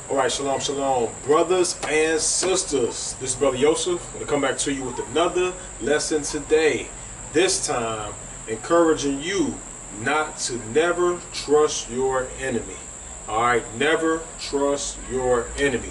All right, shalom, shalom, brothers and sisters. This is Brother Yosef. I'm going to come back to you with another lesson today. This time, encouraging you not to never trust your enemy. All right, never trust your enemy.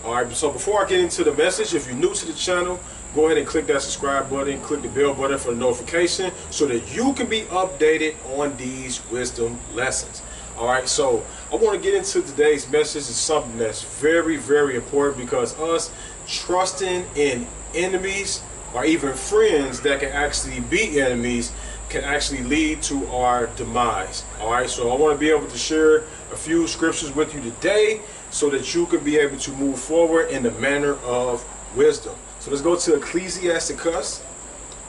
All right, so before I get into the message, if you're new to the channel, go ahead and click that subscribe button, click the bell button for the notification so that you can be updated on these wisdom lessons. All right, so I want to get into today's message. Is something that's very, very important, because us trusting in enemies or even friends that can actually be enemies can actually lead to our demise. All right, so I want to be able to share a few scriptures with you today so that you can be able to move forward in the manner of wisdom. So let's go to Ecclesiasticus,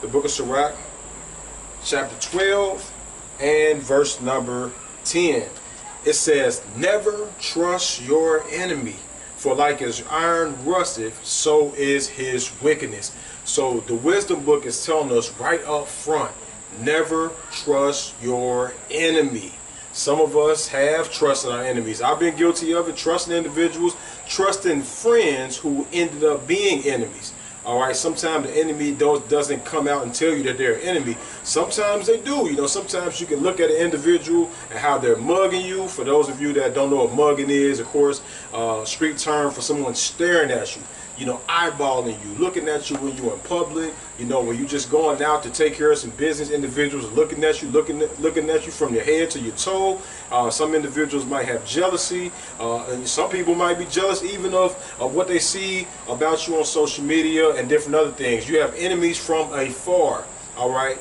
the book of Sirach, chapter 12 and verse number 10. It says, "Never trust your enemy, for like as iron rusteth, so is his wickedness." So the wisdom book is telling us right up front, never trust your enemy. Some of us have trusted our enemies. I've been guilty of it, trusting individuals, trusting friends who ended up being enemies. All right, sometimes the enemy doesn't come out and tell you that they're an enemy. Sometimes they do. You know, sometimes you can look at an individual and how they're mugging you. For those of you that don't know what mugging is, of course, street term for someone staring at you, you know, eyeballing you, looking at you when you're in public, you know, when you're just going out to take care of some business. Individuals looking at you, looking at you from your head to your toe. Some individuals might have jealousy, and some people might be jealous even of what they see about you on social media and different other things. You have enemies from afar. All right.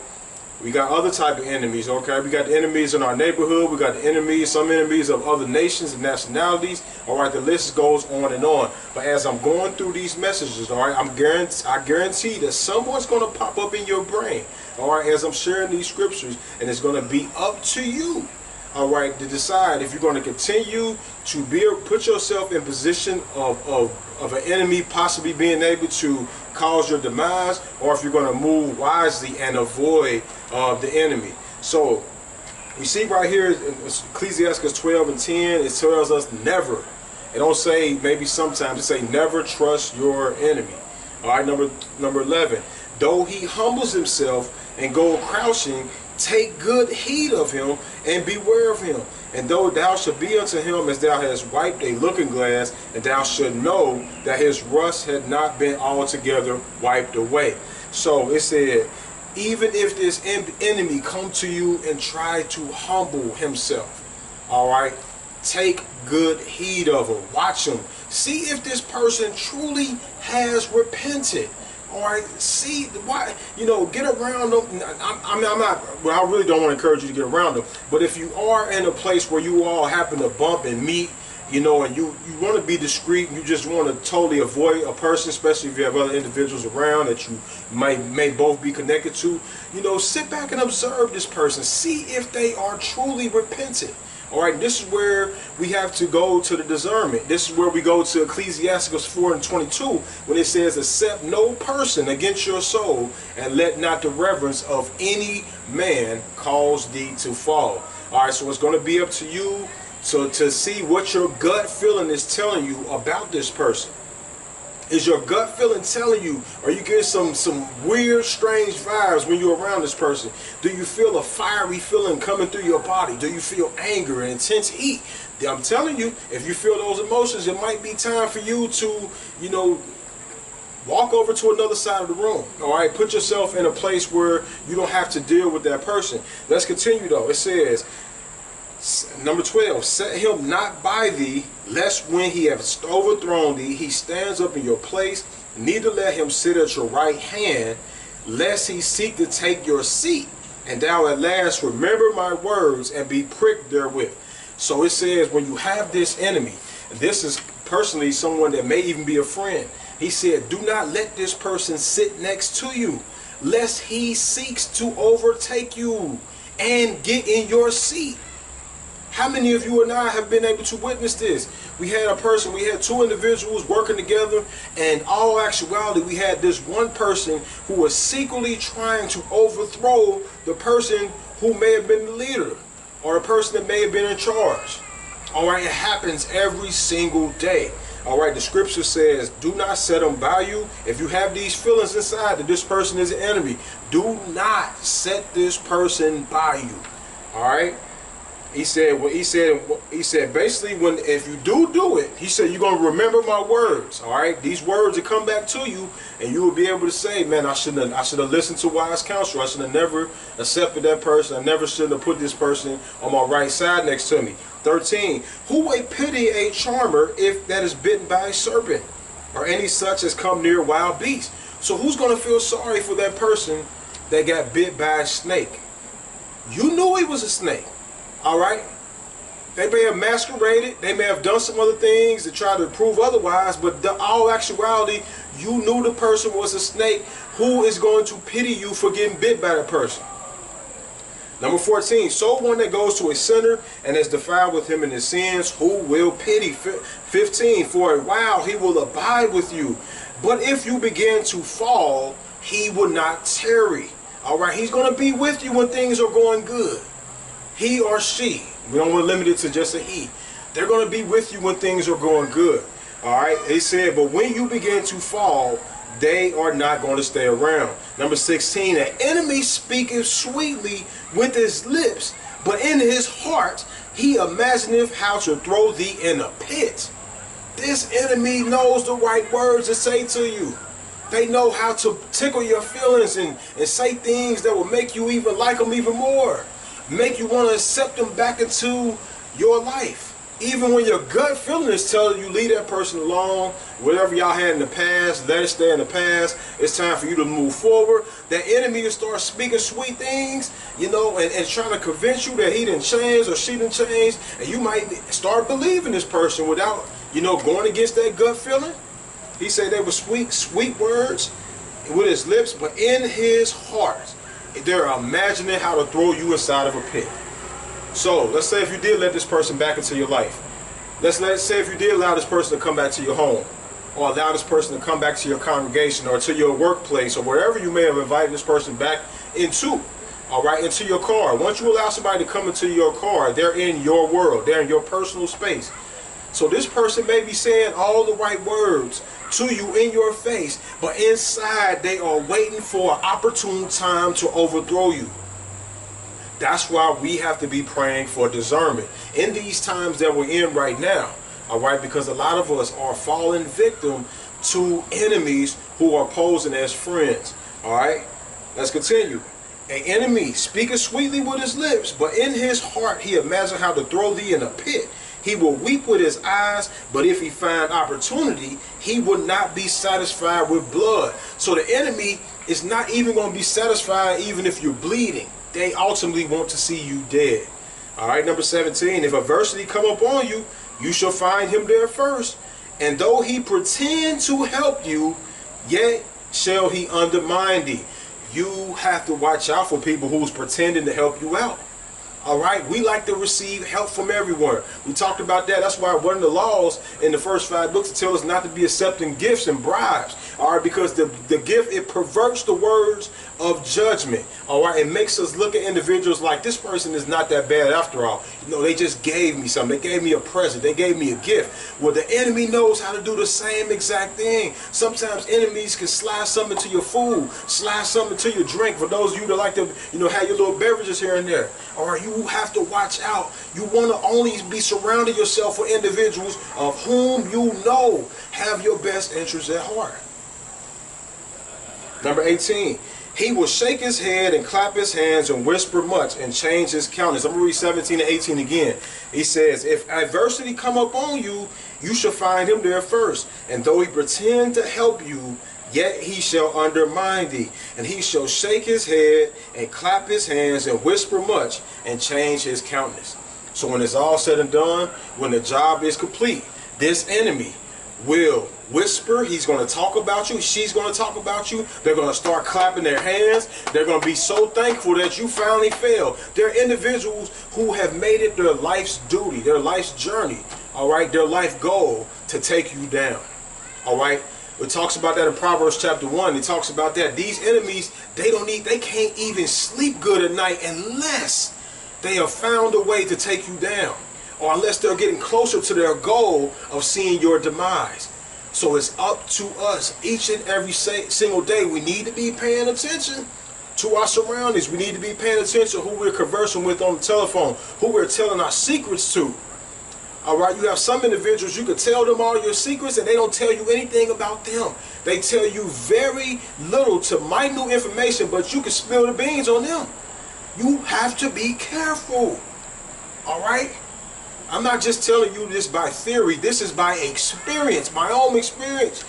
We got other type of enemies, okay? We got the enemies in our neighborhood. We got the enemies, some enemies of other nations and nationalities. All right, the list goes on and on. But as I'm going through these messages, all right, I guarantee that someone's going to pop up in your brain, all right, as I'm sharing these scriptures, and it's going to be up to you, all right, to decide if you're going to continue to put yourself in position of an enemy possibly being able to cause your demise, or if you're going to move wisely and avoid the enemy. So we see right here in Ecclesiasticus 12 and 10, it tells us never. It don't say maybe sometimes, it say never trust your enemy. All right, number 11, though he humbles himself and go crouching, take good heed of him and beware of him. And though thou shalt be unto him as thou hast wiped a looking glass, and thou shalt know that his rust had not been altogether wiped away. So it said, even if this enemy come to you and try to humble himself, all right, take good heed of him. Watch him. See if this person truly has repented. All right, see why, you know, get around them. I'm not. Well, I really don't want to encourage you to get around them. But if you are in a place where you all happen to bump and meet, you know, and you want to be discreet, and you just want to totally avoid a person, especially if you have other individuals around that you may both be connected to, you know, sit back and observe this person. See if they are truly repentant. All right, this is where we have to go to the discernment. This is where we go to Ecclesiasticus 4 and 22, when it says, accept no person against your soul, and let not the reverence of any man cause thee to fall. All right, so it's going to be up to you to see what your gut feeling is telling you about this person. Is your gut feeling telling you, or you get some weird, strange vibes when you're around this person? Do you feel a fiery feeling coming through your body? Do you feel anger and intense heat? I'm telling you, if you feel those emotions, it might be time for you to, you know, walk over to another side of the room. All right, put yourself in a place where you don't have to deal with that person. Let's continue though. It says, number 12, set him not by thee, lest when he hath overthrown thee, he stands up in your place. Neither let him sit at your right hand, lest he seek to take your seat, and thou at last remember my words and be pricked therewith. So it says, when you have this enemy, and this is personally someone that may even be a friend, he said, do not let this person sit next to you, lest he seeks to overtake you and get in your seat. How many of you and I have been able to witness this? We had two individuals working together, and in all actuality, we had this one person who was secretly trying to overthrow the person who may have been the leader, or a person that may have been in charge. All right, it happens every single day. All right, the scripture says, do not set them by you. If you have these feelings inside that this person is an enemy, do not set this person by you. All right. He said basically, if you do it, he said, you're going to remember my words. All right. These words will come back to you, and you will be able to say, man, I should have listened to wise counsel. I should have never accepted that person. I never should have put this person on my right side next to me. 13. Who will pity a charmer if that is bitten by a serpent, or any such as come near wild beasts? So who's going to feel sorry for that person that got bit by a snake? You knew he was a snake. All right. They may have masqueraded. They may have done some other things to try to prove otherwise. But all actuality, you knew the person was a snake. Who is going to pity you for getting bit by that person? Number 14. So one that goes to a sinner and is defiled with him in his sins, who will pity? 15. For a while he will abide with you. But if you begin to fall, he will not tarry. All right. He's going to be with you when things are going good. He or she, we don't want to limit it to just a he. They're going to be with you when things are going good. All right. They said, but when you begin to fall, they are not going to stay around. Number 16, an enemy speaketh sweetly with his lips, but in his heart he imagineth how to throw thee in a pit. This enemy knows the right words to say to you. They know how to tickle your feelings and say things that will make you even like them even more. Make you want to accept them back into your life. Even when your gut feeling is telling you leave that person alone, whatever y'all had in the past, let it stay in the past. It's time for you to move forward. That enemy will start speaking sweet things, you know, and trying to convince you that he didn't change or she didn't change. And you might start believing this person without, you know, going against that gut feeling. He said they were sweet words with his lips, but in his heart, they're imagining how to throw you inside of a pit. So let's say if you did let this person back into your life. Let's say if you did allow this person to come back to your home, or allow this person to come back to your congregation or to your workplace or wherever you may have invited this person back into. All right, into your car. Once you allow somebody to come into your car, they're in your world. They're in your personal space. So this person may be saying all the right words to you in your face, but inside they are waiting for an opportune time to overthrow you. That's why we have to be praying for discernment in these times that we're in right now. All right, because a lot of us are falling victim to enemies who are posing as friends. All right, let's continue. An enemy speaketh sweetly with his lips, but in his heart he imagines how to throw thee in a pit. He will weep with his eyes, but if he find opportunity, he will not be satisfied with blood. So the enemy is not even going to be satisfied even if you're bleeding. They ultimately want to see you dead. All right, number 17. If adversity come upon you, you shall find him there first. And though he pretend to help you, yet shall he undermine thee. You have to watch out for people who's pretending to help you out. All right, we like to receive help from everyone. We talked about that. That's why one of the laws in the first 5 books tell us not to be accepting gifts and bribes. All right, because the gift, it perverts the words of judgment. All right, it makes us look at individuals like this person is not that bad after all. You know, they just gave me something. They gave me a present. They gave me a gift. Well, the enemy knows how to do the same exact thing. Sometimes enemies can slide something to your food, slide something to your drink. For those of you that like to, you know, have your little beverages here and there. All right, you have to watch out. You want to only be surrounding yourself with individuals of whom you know have your best interests at heart. Number 18. He will shake his head and clap his hands and whisper much and change his countenance. I'm going to read 17 and 18 again. He says, if adversity come upon you, you shall find him there first. And though he pretend to help you, yet he shall undermine thee. And he shall shake his head and clap his hands and whisper much and change his countenance. So when it's all said and done, when the job is complete, this enemy will whisper. He's going to talk about you. She's going to talk about you. They're going to start clapping their hands. They're going to be so thankful that you finally failed. They're individuals who have made it their life's duty, their life's journey, all right, their life goal to take you down. All right. It talks about that in Proverbs chapter 1. It talks about that. These enemies, they can't even sleep good at night unless they have found a way to take you down. or unless they're getting closer to their goal of seeing your demise. So it's up to us each and every single day. We need to be paying attention to our surroundings. We need to be paying attention to who we're conversing with on the telephone, who we're telling our secrets to. All right, you have some individuals, you can tell them all your secrets and they don't tell you anything about them. They tell you very little to minute information, but you can spill the beans on them. You have to be careful. All right? I'm not just telling you this by theory. This is by experience, my own experience.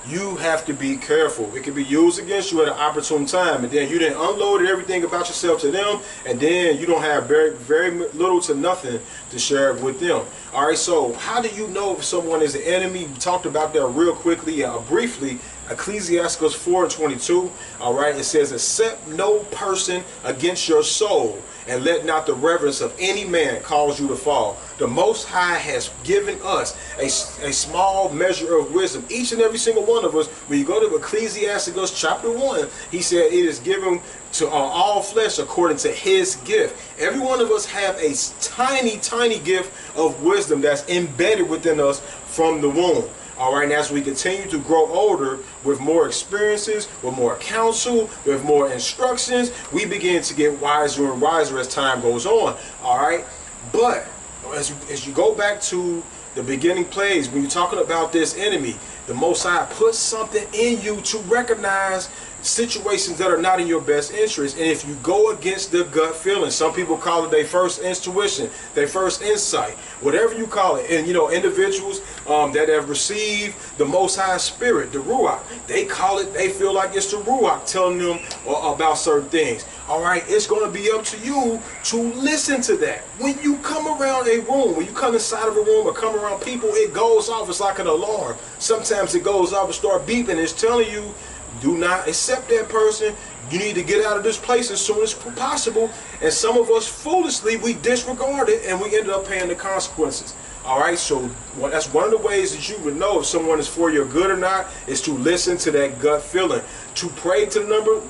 You have to be careful. It can be used against you at an opportune time, and then you didn't unload everything about yourself to them, and then you don't have very little to nothing to share with them. All right, so how do you know if someone is an enemy? We talked about that real quickly, briefly. Ecclesiasticus 4:22. All right, it says, "Accept no person against your soul, and let not the reverence of any man cause you to fall." The Most High has given us a small measure of wisdom. Each and every single one of us, when you go to Ecclesiasticus chapter 1, he said it is given to all flesh according to his gift. Every one of us have a tiny gift of wisdom that's embedded within us from the womb. All right, and as we continue to grow older with more experiences, with more counsel, with more instructions, we begin to get wiser and wiser as time goes on. All right, but as you go back to the beginning plays, when you're talking about this enemy, the Most High puts something in you to recognize situations that are not in your best interest. And if you go against the gut feeling, some people call it their first intuition, their first insight, whatever you call it. And you know, individuals that have received the Most High Spirit, the Ruach, they call it, they feel like it's the Ruach telling them about certain things. All right, it's going to be up to you to listen to that. When you come around a room, when you come inside of a room or come around people, it goes off. It's like an alarm. Sometimes it goes off and start beeping. It's telling you, do not accept that person. You need to get out of this place as soon as possible. And some of us foolishly, we disregard it and we ended up paying the consequences. All right, so that's one of the ways that you would know if someone is for your good or not, is to listen to that gut feeling. To pray to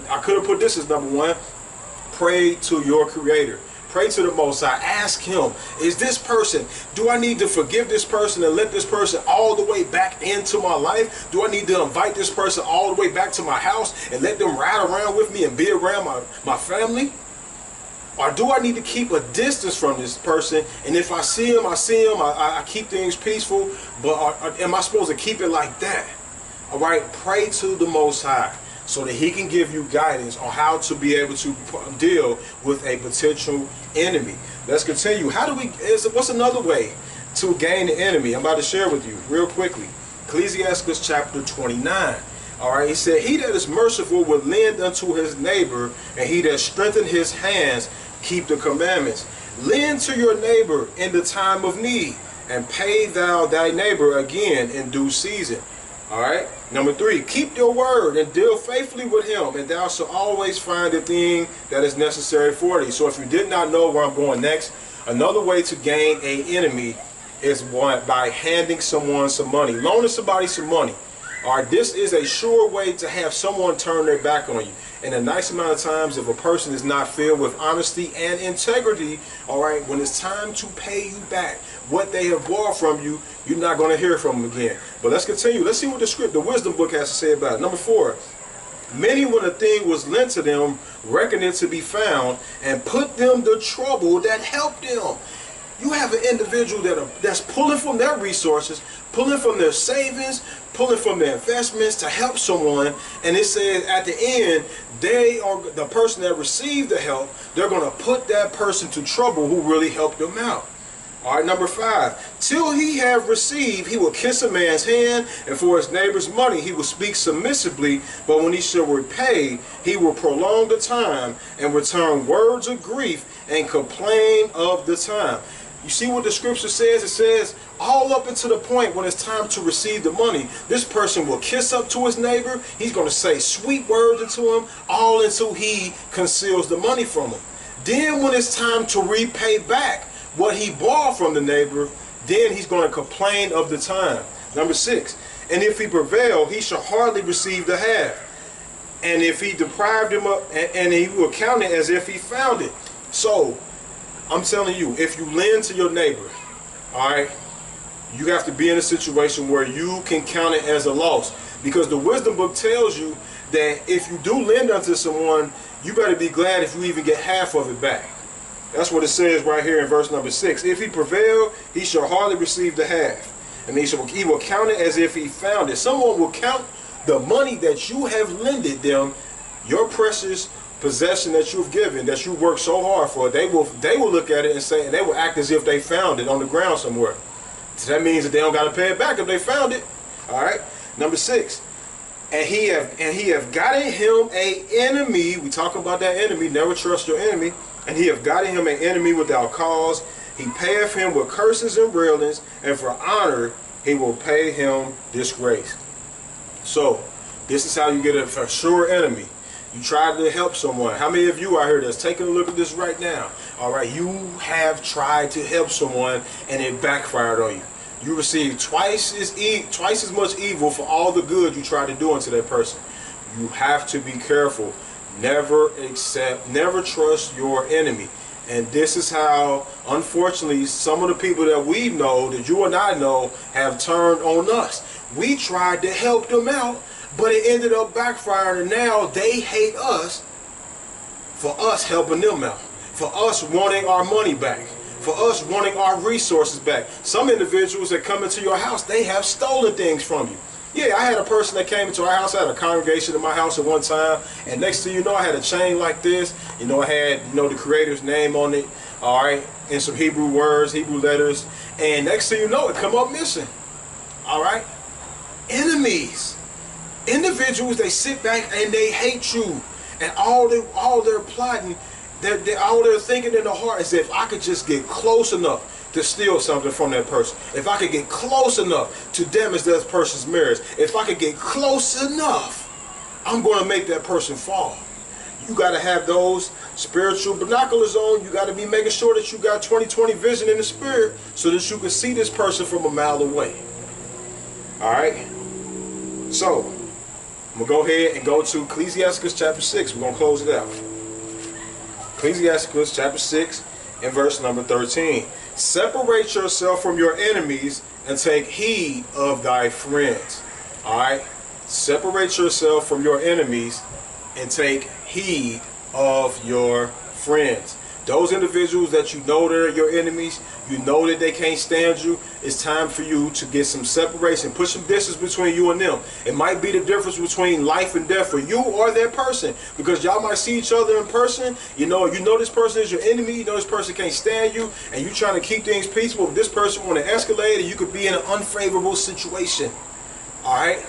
I could have put this as number one. Pray to your Creator. Pray to the Most High. Ask Him, is this person, do I need to forgive this person and let this person all the way back into my life? Do I need to invite this person all the way back to my house and let them ride around with me and be around my family? Or do I need to keep a distance from this person? And if I see him, I keep things peaceful. But am I supposed to keep it like that? All right, pray to the Most High so that He can give you guidance on how to be able to deal with a potential enemy. Let's continue. What's another way to gain the enemy? I'm about to share with you real quickly. Ecclesiasticus chapter 29. All right, he said, "He that is merciful will lend unto his neighbor, and he that strengtheneth his hands keep the commandments. Lend to your neighbor in the time of need, and pay thou thy neighbor again in due season." All right. Number 3, keep your word and deal faithfully with him, and thou shalt always find the thing that is necessary for thee. So if you did not know where I'm going next, another way to gain an enemy is by handing someone some money, loaning somebody some money. All right, this is a sure way to have someone turn their back on you. And a nice amount of times, if a person is not filled with honesty and integrity, all right, when it's time to pay you back what they have borrowed from you, you're not going to hear from them again. But let's continue. Let's see what the wisdom book has to say about it. Number 4, many when a thing was lent to them, reckon it to be found, and put them the trouble that helped them. You have an individual that's pulling from their resources, pulling from their savings, pulling from their investments to help someone, and it says at the end, they are the person that received the help. They're going to put that person to trouble who really helped them out. All right, number 5, till he have received, he will kiss a man's hand, and for his neighbor's money he will speak submissively, but when he shall repay, he will prolong the time and return words of grief and complain of the time. You see what the scripture says? It says all up until the point when it's time to receive the money, this person will kiss up to his neighbor. He's going to say sweet words into him, all until he conceals the money from him. Then when it's time to repay back what he borrowed from the neighbor, then he's going to complain of the time. Number 6, and if he prevail, he shall hardly receive the half. And if he deprived him of, and he will count it as if he found it. So I'm telling you, if you lend to your neighbor, all right, you have to be in a situation where you can count it as a loss. Because the wisdom book tells you that if you do lend unto someone, you better be glad if you even get half of it back. That's what it says right here in verse number 6. If he prevail, he shall hardly receive the half. And he will count it as if he found it. Someone will count the money that you have lended them, your precious possession that you've given, that you worked so hard for. They will look at it and say, and they will act as if they found it on the ground somewhere. So that means that they don't got to pay it back if they found it. All right. Number 6. And he have gotten him a enemy. We talking about that enemy. Never trust your enemy. And he have gotten him an enemy without cause. He payeth him with curses and railings, and for honor he will pay him disgrace. So this is how you get a sure enemy. You try to help someone. How many of you out here that's taking a look at this right now? All right, you have tried to help someone and it backfired on you. You received twice as much evil for all the good you tried to do unto that person. You have to be careful. Never trust your enemy. And this is how, unfortunately, some of the people that we know, that you and I know, have turned on us. We tried to help them out, but it ended up backfiring, and now they hate us for us helping them out, for us wanting our money back, for us wanting our resources back. Some individuals that come into your house, they have stolen things from you. Yeah, I had a person that came into our house. I had a congregation in my house at one time, and next thing you know, I had a chain like this. You know, I had, you know, the Creator's name on it, all right, and some Hebrew words, Hebrew letters, and next thing you know, it come up missing. All right, enemies, individuals, they sit back and they hate you, and all they're plotting, all they're thinking in their heart is, if I could just get close enough to steal something from that person, if I could get close enough to damage that person's marriage, if I could get close enough, I'm going to make that person fall. You got to have those spiritual binoculars on. You got to be making sure that you got 20/20 vision in the spirit so that you can see this person from a mile away. All right? So, I'm going to go ahead and go to Ecclesiasticus chapter 6. We're going to close it out. Ecclesiasticus chapter 6 and verse number 13. Separate yourself from your enemies and take heed of thy friends. All right? Separate yourself from your enemies and take heed of your friends. Those individuals that you know that are your enemies, you know that they can't stand you, it's time for you to get some separation. Put some distance between you and them. It might be the difference between life and death for you or that person, because y'all might see each other in person. You know this person is your enemy. You know this person can't stand you, and you trying to keep things peaceful. But this person want to escalate, and you could be in an unfavorable situation. All right?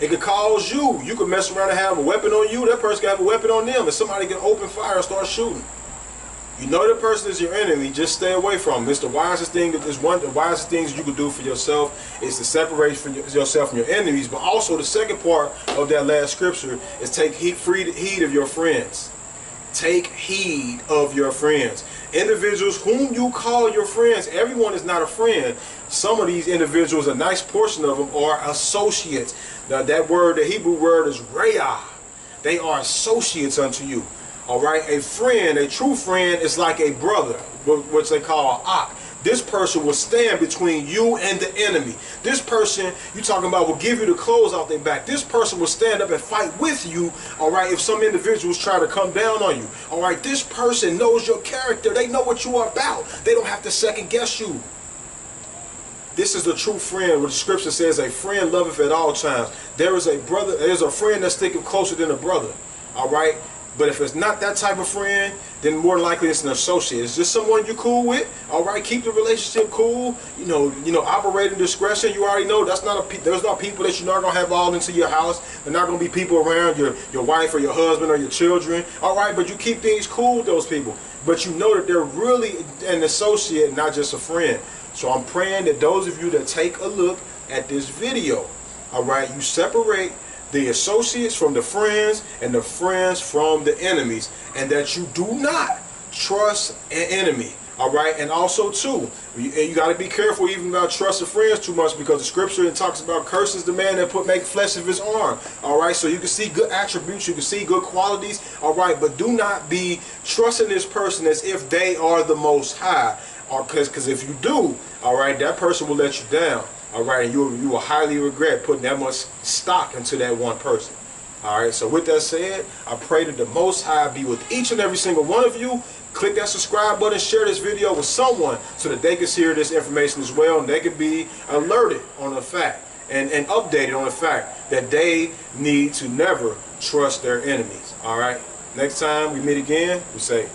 It could cause you. You could mess around and have a weapon on you. That person could have a weapon on them, and somebody can open fire and start shooting. You know the person is your enemy, just stay away from them. It's the wisest thing, one of the wisest things you can do for yourself is to separate yourself from your enemies. But also the second part of that last scripture is take heed of your friends. Take heed of your friends. Individuals whom you call your friends, everyone is not a friend. Some of these individuals, a nice portion of them, are associates. Now that word, the Hebrew word is re'ah. They are associates unto you. All right, a friend, a true friend is like a brother, which they call ak. This person will stand between you and the enemy. This person you talking about will give you the clothes off their back. This person will stand up and fight with you, all right, if some individuals try to come down on you. All right, this person knows your character. They know what you are about. They don't have to second guess you. This is the true friend. What the scripture says, a friend loveth at all times. There is a brother, there's a friend that's sticking closer than a brother, all right? But if it's not that type of friend, then more than likely it's an associate. It's just someone you're cool with. All right, keep the relationship cool. You know, operate in discretion. You already know there's not people that you're not gonna have all into your house. There's not gonna be people around your wife or your husband or your children. All right, but you keep things cool with those people. But you know that they're really an associate, not just a friend. So I'm praying that those of you that take a look at this video, all right, you separate the associates from the friends and the friends from the enemies, and that you do not trust an enemy. All right, and also too, you got to be careful even about trusting friends too much, because the scripture it talks about curses the man that make flesh of his arm. All right, so you can see good attributes, you can see good qualities. All right, but do not be trusting this person as if they are the Most High, or because if you do, all right, that person will let you down. All right, and you will highly regret putting that much stock into that one person. All right, so with that said, I pray that the Most High be with each and every single one of you. Click that subscribe button, share this video with someone so that they can hear this information as well, and they can be alerted on the fact and updated on the fact that they need to never trust their enemies. All right, next time we meet again, we say